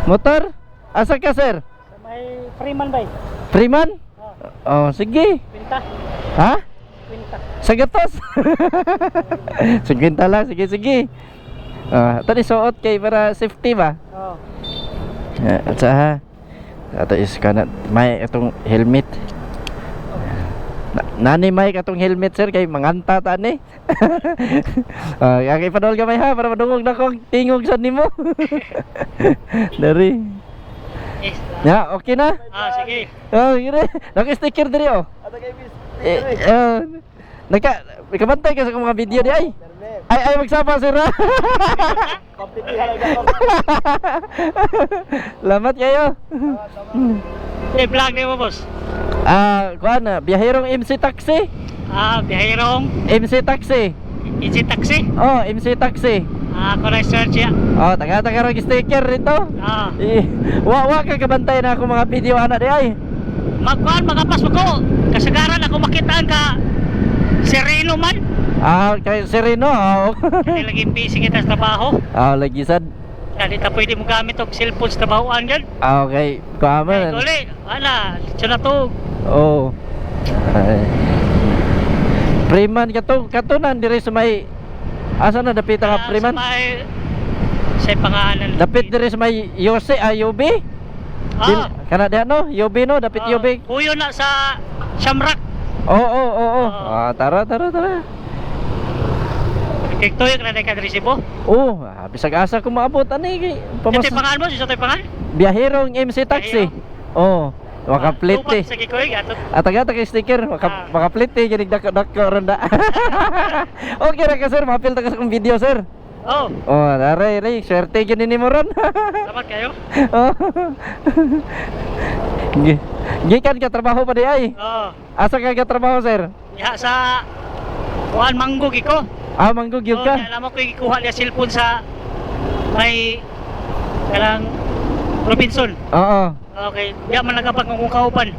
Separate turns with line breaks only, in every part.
Motor? Asa ka, sir?
Sa may Freeman ba?
Freeman? Oh, sige.
Kwinta.
Ha?
Kwinta.
Sa gatos. Sige lang, sige, sige. Ito ni suot kay para safety ba?
Oo.
At sa ito is kanat may itong helmet. Nani may katong helmet sir kay manganta ta ni. Kay padol gamay ha para madungog na ko tingog sa nimo. Dari.
Yes.
Ya, okay na?
Sige.
Oh, gire. Naka-sticker diri oh.
Ato kay bis.
Nakabantay ka sa mga video di ay. Ay magsama sir ha.
Completely halaga ko.
Lamat kayo.
Vlog ni mo, boss.
Kuan na, biyahirong MC Taxi.
Biyahirong
MC Taxi.
Easy Taxi.
Oh, MC Taxi.
Ako na search ya.
Oh, taga rag sticker rito. Wa ka kabantay na ako mga video ana di ay.
Magapas mo ko. Kasagaran ako makitaan ka. Sereno man.
Kay Sereno.
Hindi lagi busy kita sa trabaho.
Lagi sad.
Hindi ta pwede mo gamit og cellphone sa trabahoan gan.
Okay, kuaman.
Uli, wala. Dito na to.
Oh. Freeman kato nan diri sa may asa na dapit ang Freeman?
Sa pangalan.
Dapit diri sa may Yose UB? Kana diha no? UB no, dapit UB.
Puyo na sa Shamrock.
Oo. Tara.
Kiktoy ka na ka diri Cebu.
Bisag asa ko maabot ani kay
Ito yung pangalan mo, sa ito yung pangalan?
Biyahirong MC Taxi. Makaplite.
Sa kikoy gato.
Taga sticker, makaplite gid dako ronda. Okay ra ka sir, mapil ta ka sa video sir. Aray, swerte gid ni mo ron.
Salamat kayo.
Gikan ka trabaho pa di ay. Asa ka trabaho sir?
Ya sa Juan Manggo giko.
Manggug yun ka?
Alam mo ko ikuha niya cellphone sa may kalang Robinson. Okay, diya man nagapag ng kaupan.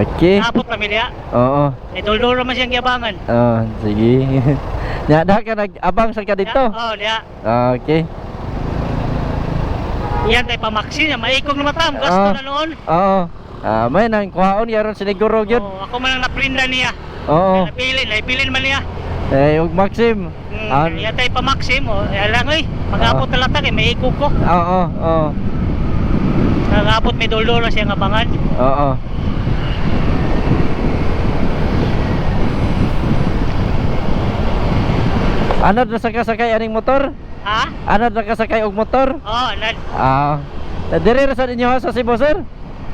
Okay.
Napot na milya. May dol-dol naman siyang giabangan.
Sige. Dah ka nag-abang sa ka dito?
Diya.
Okay.
Yan tayo pamaksi niya, maikog na matam, gasto na noon.
May nang kuhaon yaron siniguro yun.
Ako man lang naprinda niya. Napilin man niya.
Yung Maxim.
Yan tayo pamaksim. Alam nga mag-apot na latag may ikog ko. Nag-apot may dol-dol na siyang abangan.
Anad na sa kasakay aning motor? Anad na kasakay og motor?
Anad.
Dire ra sa inyo sa Cebu sir?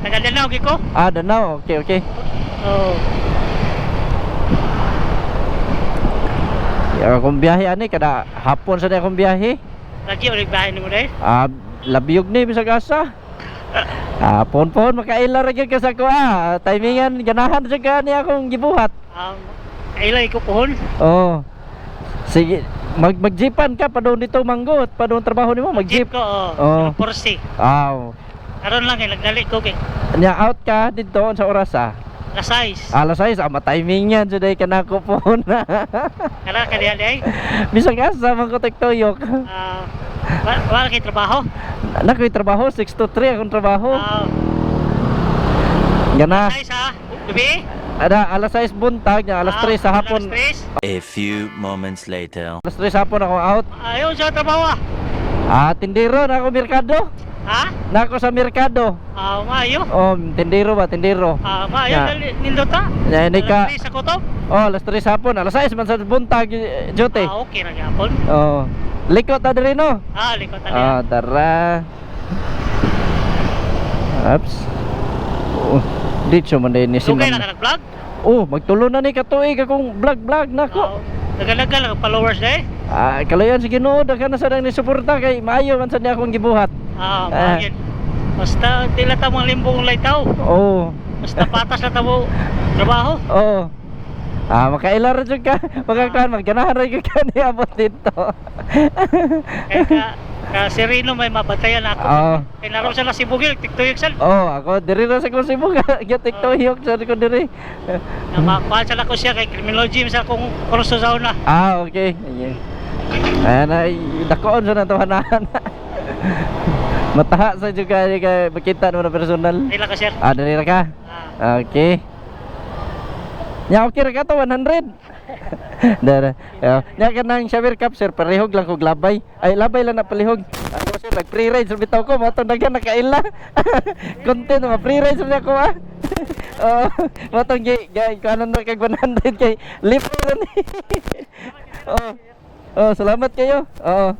Taga Danao giko?
Danao. Okay. Kung biyahe ani kada hapon sa akong biyahe.
Lagi ulit biyahe nimo dai?
Labiyog ni bisag asa. Pon makaila ra gyud ka sa ko timingan ganahan sa ka ni akong gibuhat.
Kaila ko pohon.
Sige, magjipan ka pa doon dito manggot, pa doon trabaho nimo magjip
ko. Porsi. Karon lang nagdali ko kay.
Nya out ka dito sa oras
Alas 6.
Alas 6 timing yan suday ka nako po na.
Kara ka diyan ay.
Bisag asa man ko tiktuyok.
Wala kay trabaho.
Nakoy trabaho 6 to 3 akong trabaho. Gana.
Alas 6 gabi.
Alas 6 buntag nya alas 3 sa hapon.
A few moments later.
Alas 3 sa hapon ako out.
Ayaw sa trabaho.
Tindero na ako merkado. Nako sa merkado.
Maayo.
Tindero ba? Tindero.
Maayo nindota.
Hindi ka.
Alas 3 sa kutob.
Alas 3 sa hapon. Alas 6 man sa buntag jote.
Okay ra gyapon.
Likot ta diri no?
Likot ta.
Tara. Ups. Dito man din ni
Sugay na ka nag-vlog?
Magtulo na ni katuig akong vlog nako.
Nagalagal ang followers dai.
Kalayan si Ginoo daghan na sa nang nisuporta kay maayo man sad akong gibuhat.
Bagay. Basta tila ta mga limbong laytaw. Basta patas na ta mo trabaho.
Makaila ra jud ka. Magkakan magganahan ra jud ka ni abot dito.
Kaya Sereno may mabatayan ako. Kaya naroon siya na si Bugil, tiktuyok sal.
Ako diri ra sa kong Cebu ka tiktuyok sa ko diri.
Namakuha sila ko siya kay criminology sa akong kurso sa una.
Okay. Ayan ay dakoon sa natuhanan. Mataha sa juga kay makita mo na personal.
Dila ka sir.
Dali ra ka. Okay. Ya okay ra ka to 100. Dara. Nya ka nang shower cap sir, parehog lang kog labay. Ay labay lang na palihog. Ako sir nag free ride sa bitaw ko, mo to daghan nakaila. Content mo free ride sa ko ah. Oh, mo to gay kanon na kag 100 kay libre ra ni. Oh. Oh, salamat kayo. Oo.